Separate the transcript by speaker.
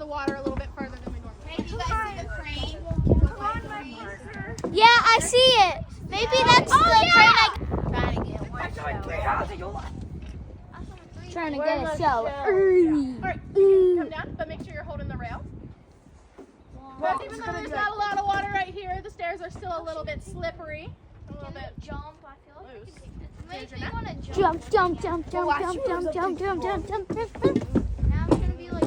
Speaker 1: water a little bit further than we normally.
Speaker 2: Hey, do you guys see the crane?
Speaker 3: Yeah, I see it. Maybe that's the train trying to get a show.
Speaker 1: All right, you can come down, but make sure you're holding the rail. But even though there's not a lot of water right here, the stairs are still a little bit slippery. A little bit
Speaker 2: Jump, I feel like
Speaker 1: loose.
Speaker 2: makes me want to
Speaker 3: Jump, jump, jump, jump, jump, jump, jump, jump, jump, jump.
Speaker 2: Now I'm going to be like,